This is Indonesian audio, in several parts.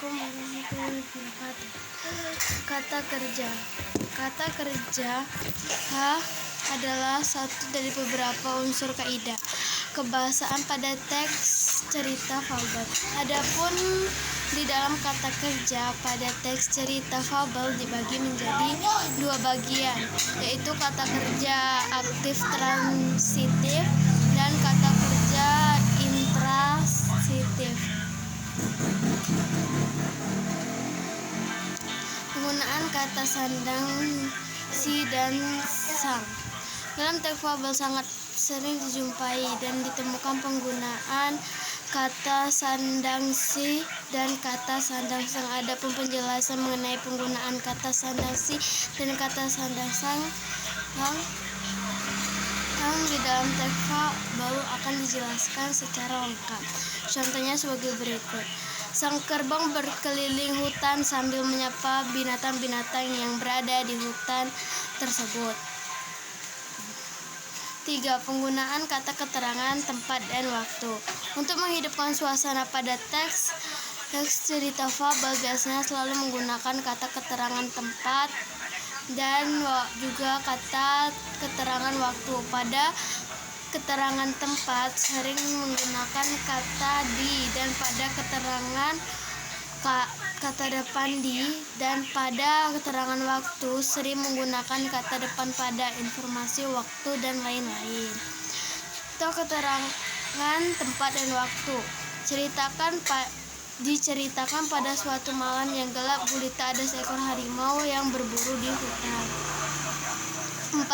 Assalamualaikum warahmatullahi wabarakatuh. Kata kerja. Kata kerja adalah satu dari beberapa unsur kaidah kebahasaan pada teks cerita fabel. Adapun di dalam kata kerja pada teks cerita fabel dibagi menjadi dua bagian, yaitu kata kerja aktif transitif dan kata kerja intransitif. Penggunaan kata sandang, si, dan sang. Dalam teks fabel sangat sering dijumpai dan ditemukan penggunaan kata sandang si dan kata sandang sang. Adapun penjelasan mengenai penggunaan kata sandang si dan kata sandang sang di dalam teks fabel akan dijelaskan secara lengkap. Contohnya sebagai berikut. Sang kerbau berkeliling hutan sambil menyapa binatang-binatang yang berada di hutan tersebut. 3. Penggunaan kata keterangan tempat dan waktu. Untuk menghidupkan suasana pada teks cerita fabel biasanya selalu menggunakan kata keterangan tempat dan juga kata keterangan waktu. Pada keterangan tempat sering menggunakan kata di, dan pada keterangan kata depan di, dan pada keterangan waktu sering menggunakan kata depan pada informasi waktu dan lain-lain. Atau keterangan tempat dan waktu. Diceritakan pada suatu malam yang gelap gulita ada seekor harimau yang berburu di hutan. 4.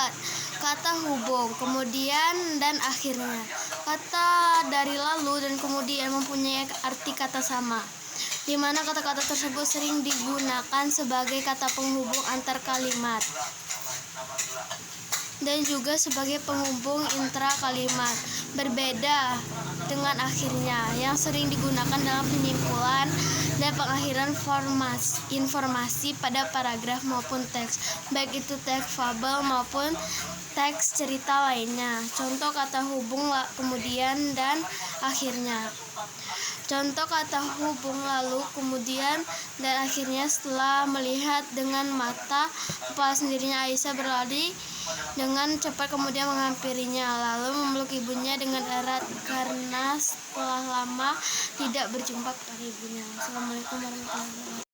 Kata hubung, kemudian dan akhirnya. Kata dari lalu dan kemudian mempunyai arti kata sama, di mana kata-kata tersebut sering digunakan sebagai kata penghubung antar kalimat dan juga sebagai penghubung intra kalimat. Berbeda dengan akhirnya yang sering digunakan dalam penyimpulan dan pengakhiran informasi pada paragraf maupun teks, baik itu teks fabel maupun teks cerita lainnya. Contoh kata hubung kemudian dan akhirnya. Contoh kata hubung lalu, kemudian, dan akhirnya. Setelah melihat dengan mata kepala sendirinya, Aisyah berlari dengan cepat kemudian menghampirinya, lalu memeluk ibunya dengan erat karena setelah lama tidak berjumpa kepada ibunya. Assalamualaikum warahmatullahi wabarakatuh.